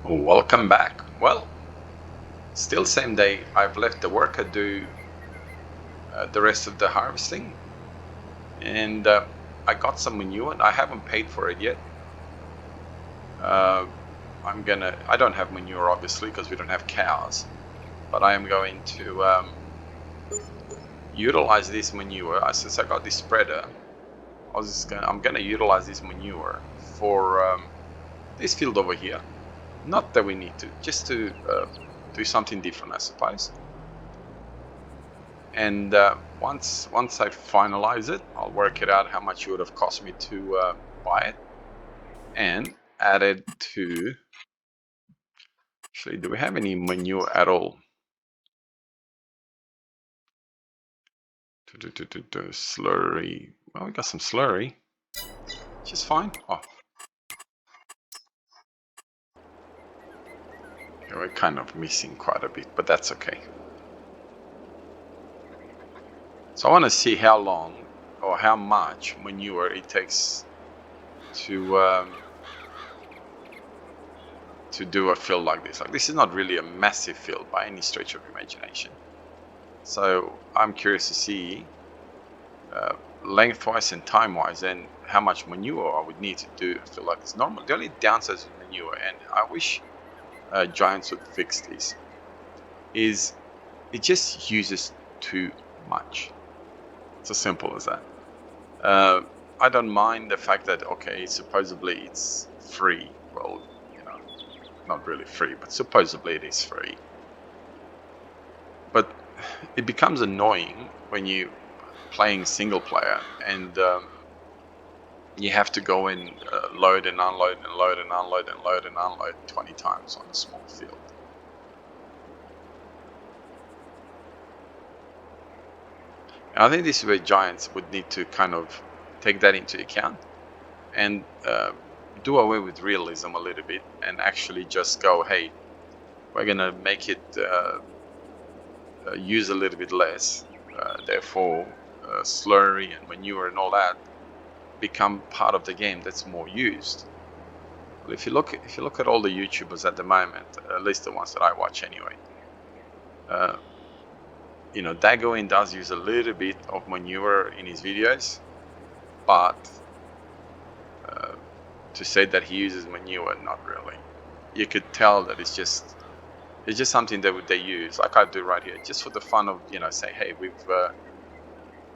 Welcome back. Well, still same day. I've left the worker do the rest of the harvesting, and I got some manure. And I haven't paid for it yet. I don't have manure obviously because we don't have cows, but I am going to utilize this manure. Since I got this spreader, I'm gonna utilize this manure for this field over here. Not that we need to, just to do something different, I suppose. And once I finalize it, I'll work it out how much it would have cost me to buy it, and add it to. Actually, do we have any manure at all? Slurry. Well, we got some slurry, which is fine. Oh, yeah, we're kind of missing quite a bit, but that's okay. So I want to see how long or how much manure it takes to do a field like this. Like, this is not really a massive field by any stretch of imagination. So I'm curious to see lengthwise and time-wise, and how much manure I would need to do a field like this. Normal. The only downside with manure, and I wish Giants would fix this, is it just uses too much. It's as simple as that. I don't mind the fact that, okay, supposedly it's free. Well, not really free, but supposedly it is free. But it becomes annoying when you playing single player and you have to go in, load and unload and load and unload and load and unload 20 times on a small field. And I think this is where Giants would need to kind of take that into account and do away with realism a little bit and actually just go, hey, we're gonna make it use a little bit less, therefore slurry and manure and all that become part of the game that's more used. Well, if you look at all the YouTubers at the moment, at least the ones that I watch anyway, Dagoin does use a little bit of manure in his videos, but to say that he uses manure, not really. You could tell that it's just something that they use, like I do right here, just for the fun of say, hey,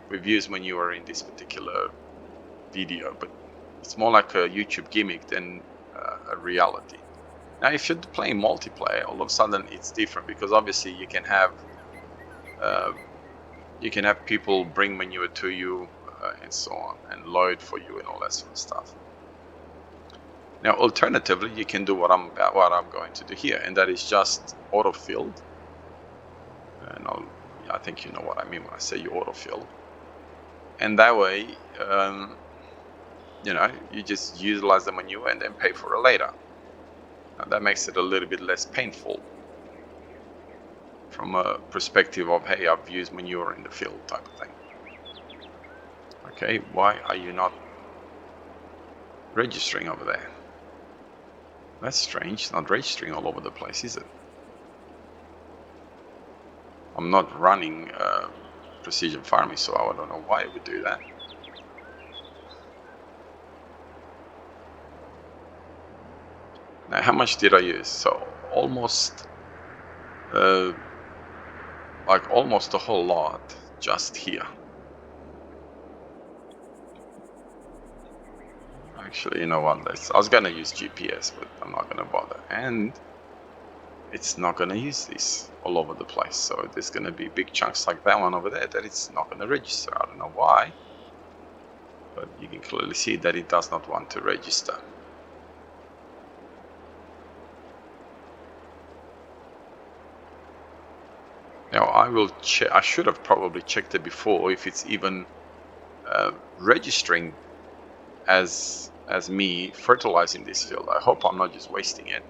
we've used manure in this particular video, but it's more like a YouTube gimmick than a reality. Now, if you're playing multiplayer, all of a sudden it's different, because obviously you can have people bring manure to you and so on, and load for you and all that sort of stuff. Now, alternatively, you can do what I'm going to do here, and that is just autofill. And I think you know what I mean when I say you autofill. And that way, you just utilize the manure and then pay for it later. Now, that makes it a little bit less painful from a perspective of, hey, I've used manure in the field type of thing. Okay, why are you not registering over there? That's strange. It's not registering all over the place, is it? I'm not running precision farming, so I don't know why it would do that. Now, how much did I use? So almost a whole lot just here. Actually, you know what? I was gonna use GPS, but I'm not gonna bother. And it's not gonna use this all over the place. So there's gonna be big chunks like that one over there that it's not gonna register. I don't know why, but you can clearly see that it does not want to register. Now I will check. I should have probably checked it before if it's even registering as me fertilizing this field. I hope I'm not just wasting it.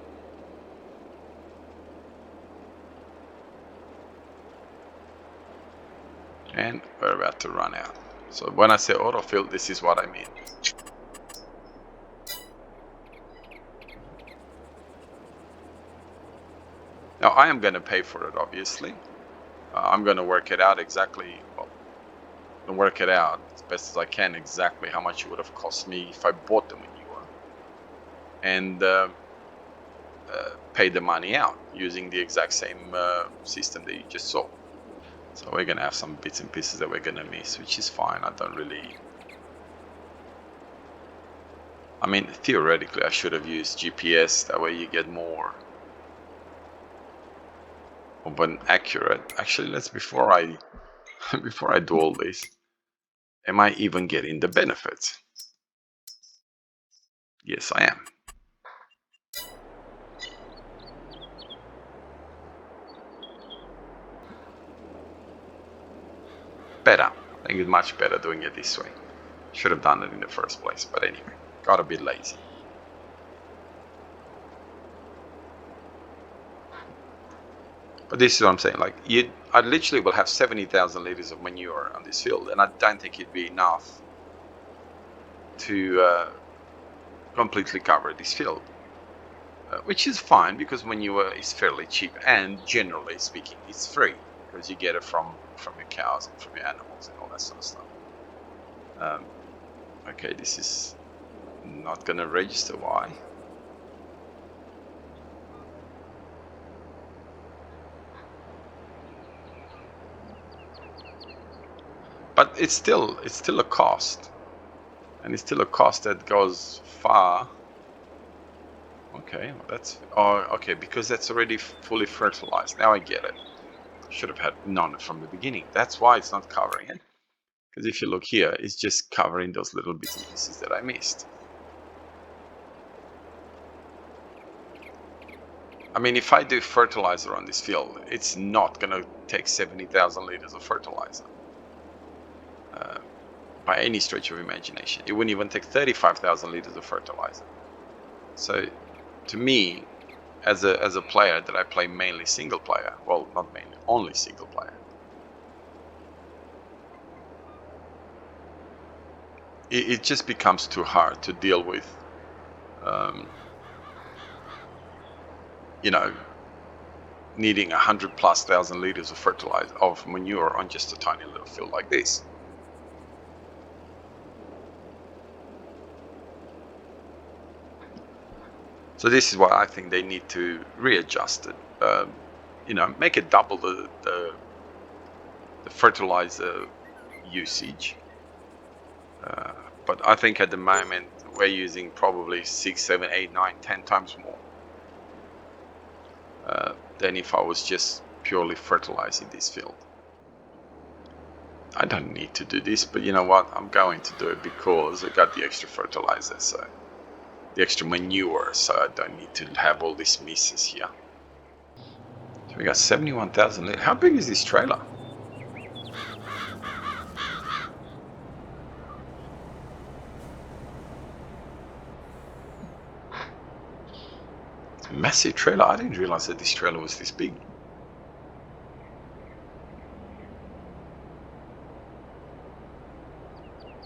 And we're about to run out. So when I say autofill, this is what I mean. Now I am going to pay for it, obviously. I'm going to work it out exactly, well, work it out as best as I can exactly how much it would have cost me if I bought the manure, and pay the money out using the exact same system that you just saw. So we're going to have some bits and pieces that we're going to miss, which is fine. I mean, theoretically, I should have used GPS. That way you get more of an accurate. Actually, before I before I do all this, am I even getting the benefits? Yes, I am. Better. I think it's much better doing it this way. Should have done it in the first place, but anyway, got a bit lazy. But this is what I'm saying. Like, I literally will have 70,000 liters of manure on this field, and I don't think it'd be enough to completely cover this field, which is fine because manure is fairly cheap, and generally speaking, it's free because you get it from your cows and from your animals and all that sort of stuff. Okay, this is not gonna register. Why? But it's still a cost, and it's still a cost that goes far. Okay, well that's okay, because that's already fully fertilized. Now I get it. Should have had known it from the beginning. That's why it's not covering it. Because if you look here, it's just covering those little bits and pieces that I missed. I mean, if I do fertilizer on this field, it's not gonna take 70,000 liters of fertilizer. By any stretch of imagination. It wouldn't even take 35,000 liters of fertilizer. So, to me, as a player that I play mainly single player, well, not mainly, only single player, it just becomes too hard to deal with, you know, needing 100,000+ liters of fertilizer, of manure on just a tiny little field like this. So this is why I think they need to readjust it. You know, make it double the fertilizer usage. But I think at the moment we're using probably 6, 7, 8, 9, 10 times more than if I was just purely fertilizing this field. I don't need to do this, but you know what? I'm going to do it because I got the extra fertilizer, so the extra manure, so I don't need to have all these misses here. So we got 71,000 liters. How big is this trailer? It's a massive trailer. I didn't realize that this trailer was this big.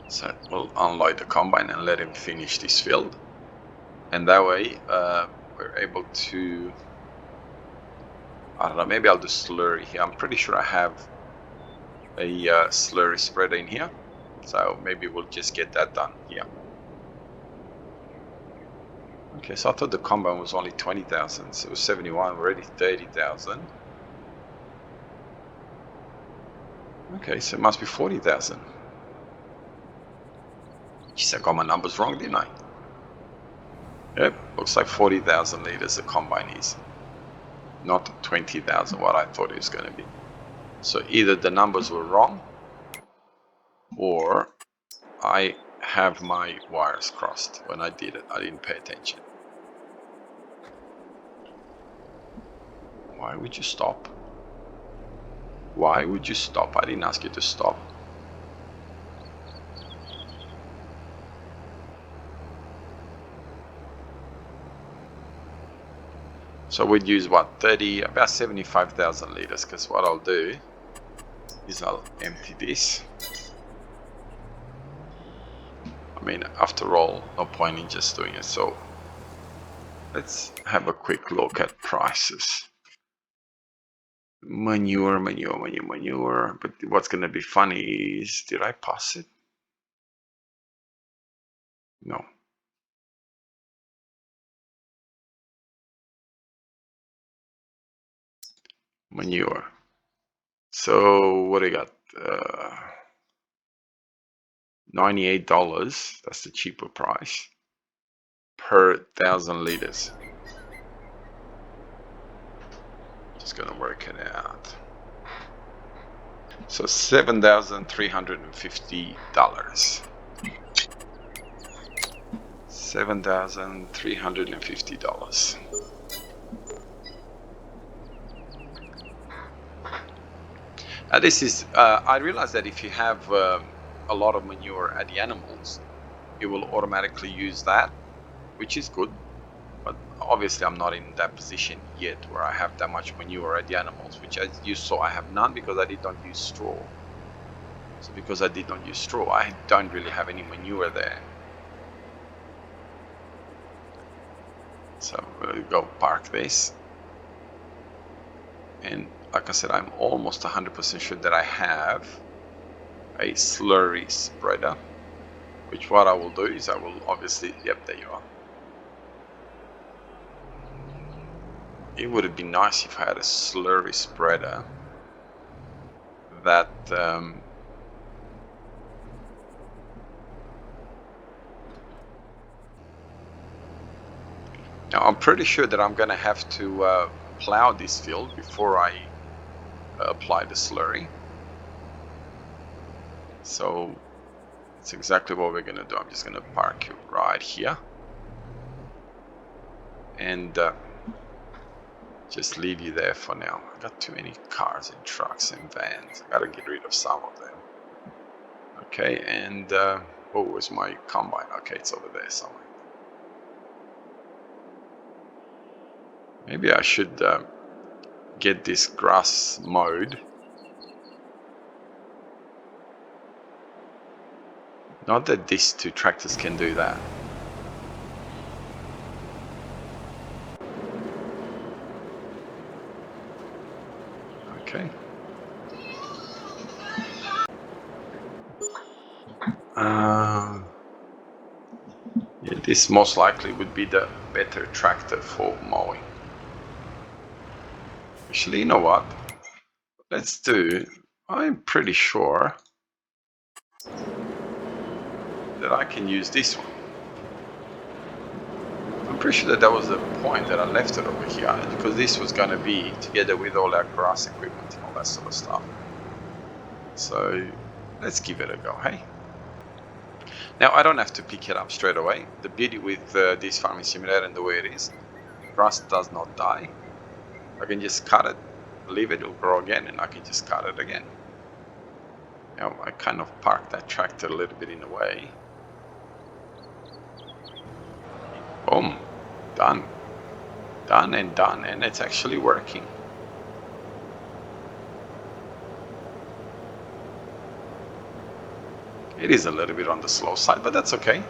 So we'll unload the combine and let him finish this field. And that way we're able to, I don't know, maybe I'll do slurry here. I'm pretty sure I have a slurry spreader in here. So maybe we'll just get that done here. Okay, so I thought the combine was only 20,000. So it was 71, already 30,000. Okay, so it must be 40,000. Jeez, I got my numbers wrong, didn't I? Yep, looks like 40,000 liters the combine is. Not 20,000, what I thought it was going to be. So either the numbers were wrong, or I have my wires crossed when I did it. I didn't pay attention. Why would you stop? Why would you stop? I didn't ask you to stop. So we'd use what, about 75,000 liters, because what I'll do is I'll empty this. I mean, after all, no point in just doing it. So let's have a quick look at prices. Manure. But what's going to be funny is, did I pass it? No. Manure. So what do I got? $98. That's the cheaper price per 1,000 liters. Just gonna work it out. So $7,350. $7,350. This is, I realize that if you have a lot of manure at the animals, it will automatically use that, which is good. But obviously I'm not in that position yet where I have that much manure at the animals, which, as you saw, I have none because I did not use straw. So because I did not use straw, I don't really have any manure there. So we'll go park this. And like I said, I'm almost 100% sure that I have a slurry spreader, which what I will do is I will obviously, yep, there you are. It would have been nice if I had a slurry spreader that now I'm pretty sure that I'm gonna have to plow this field before I apply the slurry. So it's exactly what we're gonna do. I'm just gonna park you right here and just leave you there for now. I got too many cars and trucks and vans. I gotta get rid of some of them. Okay, and oh, where's my combine? Okay, it's over there somewhere. Maybe I should get this grass mowed. Not that these two tractors can do that. Okay. Yeah, this most likely would be the better tractor for mowing. Actually, you know what? Let's do, I'm pretty sure that I can use this one. I'm pretty sure that that was the point that I left it over here, because this was going to be together with all our grass equipment and all that sort of stuff. So let's give it a go, hey? Now I don't have to pick it up straight away. The beauty with this farming simulator and the way it is, grass does not die. I can just cut it, leave it, it'll grow again, and I can just cut it again. Now I kind of parked that tractor a little bit in the way. Boom, done. Done, and it's actually working. It is a little bit on the slow side, but that's okay.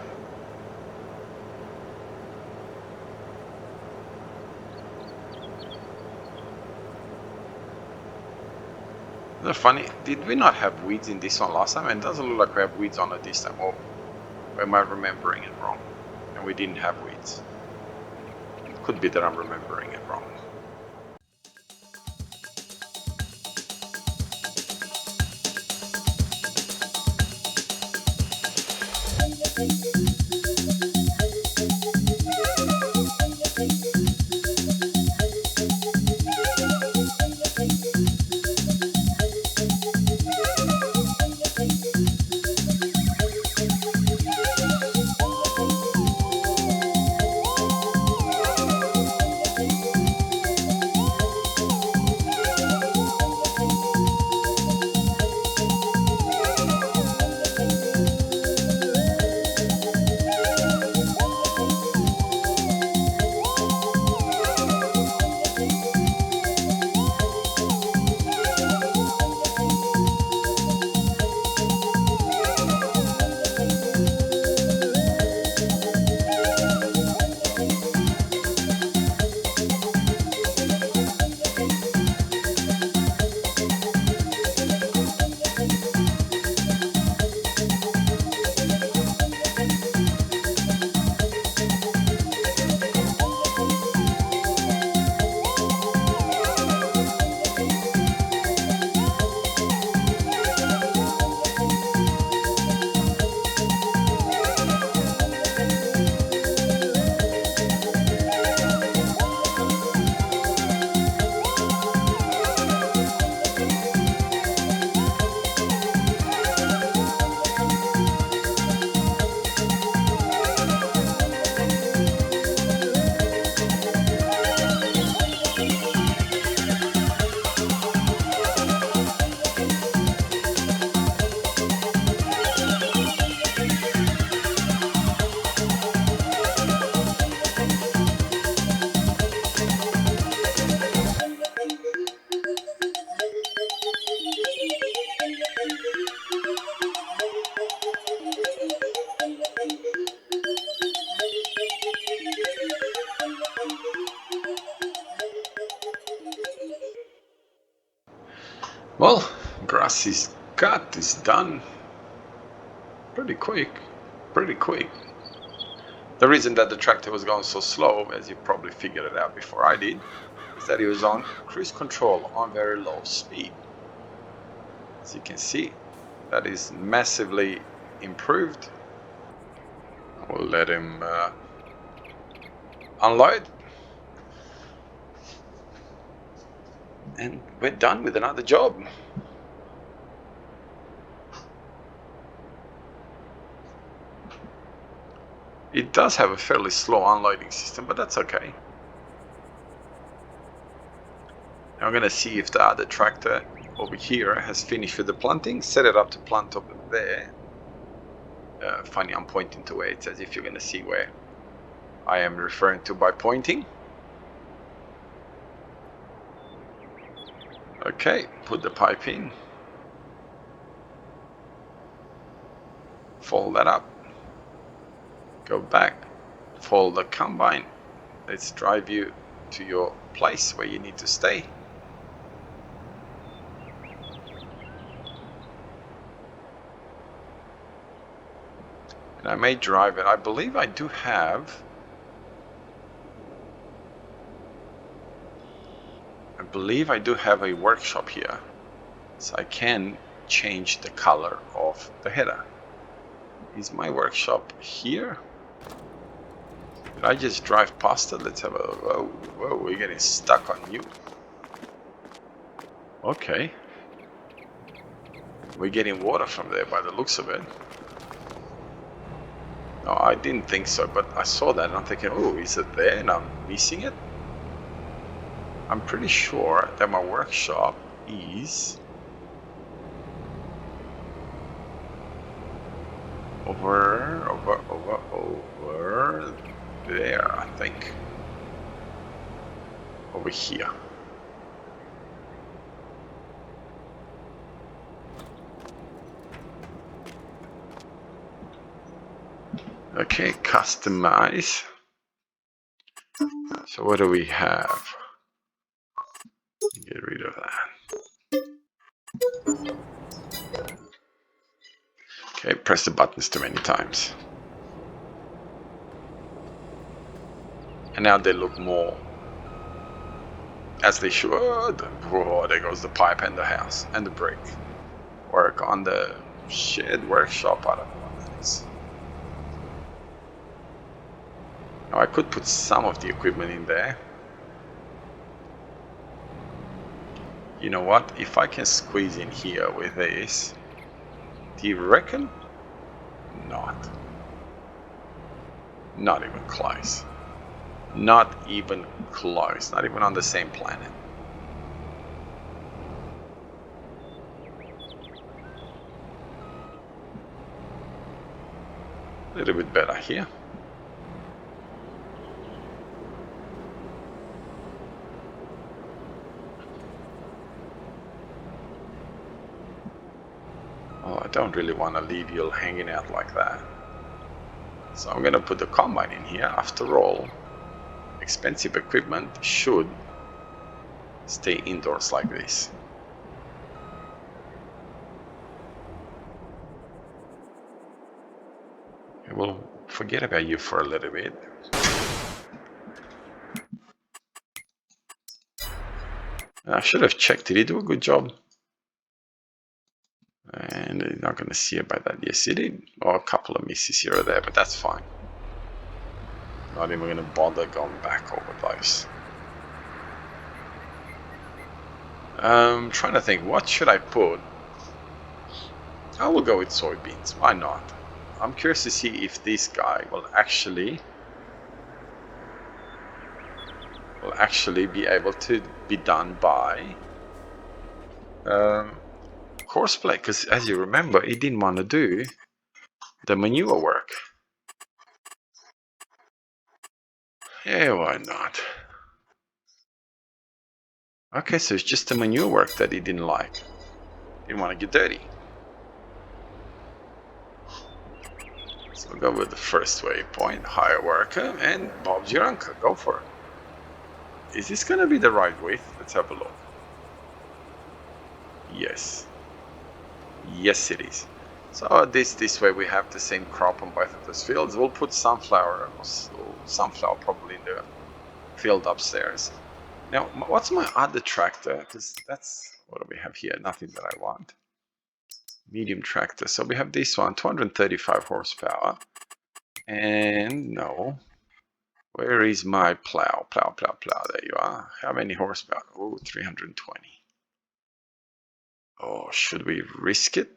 Isn't it funny? Did we not have weeds in this one last time? And it doesn't look like we have weeds on it this time. Or am I remembering it wrong? And we didn't have weeds. It could be that I'm remembering it wrong. Well, grass is cut, is done. Pretty quick. Pretty quick. The reason that the tractor was going so slow, as you probably figured it out before I did, is that it was on cruise control on very low speed. As you can see, that is massively improved. We'll let him unload. And we're done with another job. It does have a fairly slow unloading system, but that's okay. Now I'm going to see if the other tractor over here has finished with the planting. Set it up to plant over there. Funny, I'm pointing to where it says, if you're going to see where I am referring to by pointing. Okay, put the pipe in. Fold that up. Go back. Fold the combine. Let's drive you to your place where you need to stay. And I may drive it. I believe I do have... a workshop here. So I can change the color of the header. Is my workshop here? Did I just drive past it? Let's have a... Whoa, we're getting stuck on you. Okay. We're getting water from there by the looks of it. No, I didn't think so, but I saw that and I'm thinking, oh, is it there? And I'm missing it. I'm pretty sure that my workshop is over there, I think. Over here. Okay, customize. So what do we have? Get rid of that. Okay, press the buttons too many times. And now they look more as they should. Oh, there goes the pipe and the house and the brick. Work on the shed workshop. I don't know what that is. Now I could put some of the equipment in there. You know what? If I can squeeze in here with this, do you reckon? Not. Not even close. Not even close. Not even on the same planet. A little bit better here. Oh, I don't really want to leave you hanging out like that. So I'm going to put the combine in here. After all, expensive equipment should stay indoors like this. We'll forget about you for a little bit. I should have checked. Did he do a good job? And you're not going to see about that. Yes, he did. Or a couple of misses here or there, but that's fine. Not even going to bother going back over those. Trying to think, what should I put? I will go with soybeans. Why not? I'm curious to see if this guy will actually be able to be done by horseplay, because as you remember, he didn't want to do the manure work. Yeah, why not? Okay, so it's just the manure work that he didn't like. Didn't want to get dirty. So we'll go with the first waypoint, hire worker, and Bob's your uncle. Go for it. Is this going to be the right width? Let's have a look. Yes. Yes, it is. So this way we have the same crop on both of those fields. We'll put sunflower probably in the field upstairs. Now, what's my other tractor? Because that's what do we have here? Nothing that I want. Medium tractor. So we have this one, 235 horsepower. And no, where is my plow? Plow. There you are. How many horsepower? Oh, 320. Oh, should we risk it?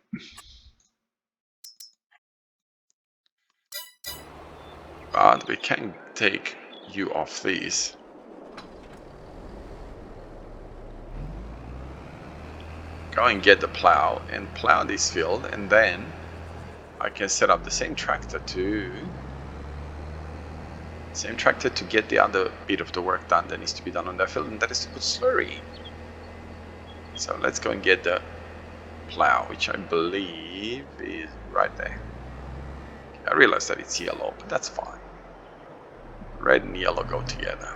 But we can take you off these. Go and get the plow and plow this field, and then I can set up the same tractor to get the other bit of the work done that needs to be done on that field, and that is to put slurry in. So let's go and get the plow, which I believe is right there. I realize that it's yellow, but that's fine. Red and yellow go together.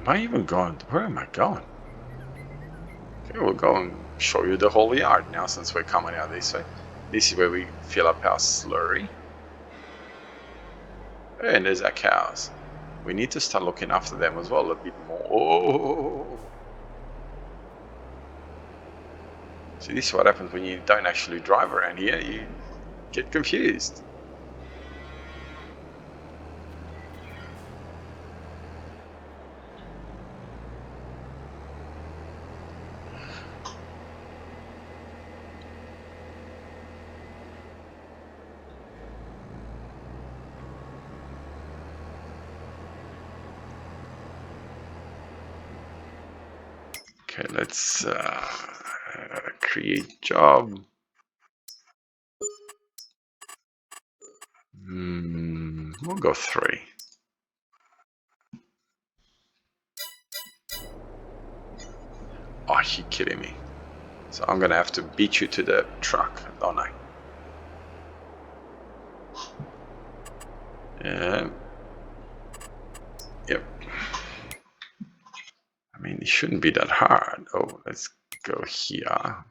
Am I even going? Where am I going? Okay, we'll go and show you the whole yard now since we're coming out this way. This is where we fill up our slurry. And there's our cows. We need to start looking after them as well a bit more. Oh. See, this is what happens when you don't actually drive around here. You get confused. Okay, let's create job. We'll go 3. Oh, you kidding me? So I'm gonna have to beat you to the truck, don't I? Yeah. Yep. I mean, it shouldn't be that hard. Oh, let's go here.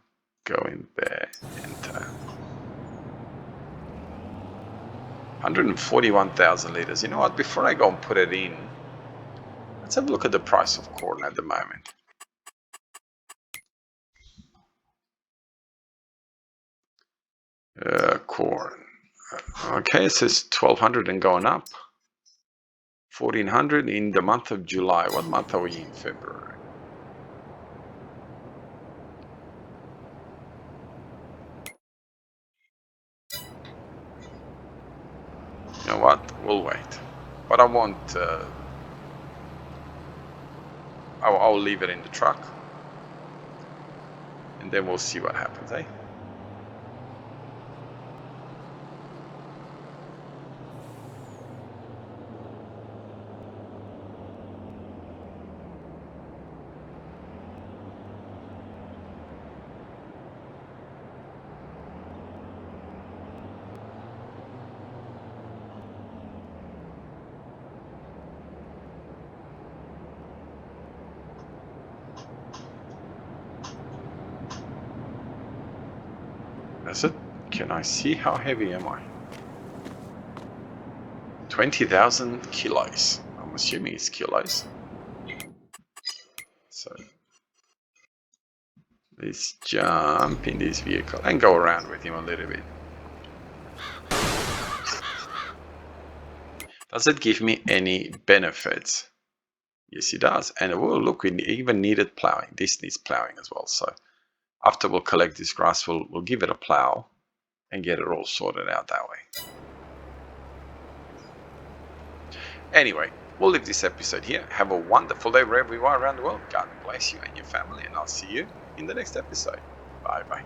Go in there. Enter. 141,000 liters. You know what? Before I go and put it in, let's have a look at the price of corn at the moment. Corn. Okay, it says 1,200 and going up. 1,400 in the month of July. What month are we in? February. You know what? We'll wait. But I won't. I'll leave it in the truck, and then we'll see what happens, eh? Is it? Can I see how heavy am I? 20,000 kilos. I'm assuming it's kilos. So let's jump in this vehicle and go around with him a little bit. Does it give me any benefits? Yes, it does. And oh, look, we even needed plowing. This needs plowing as well. So after we'll collect this grass, we'll give it a plow and get it all sorted out that way. Anyway, we'll leave this episode here. Have a wonderful day wherever you are around the world. God bless you and your family, and I'll see you in the next episode. Bye-bye.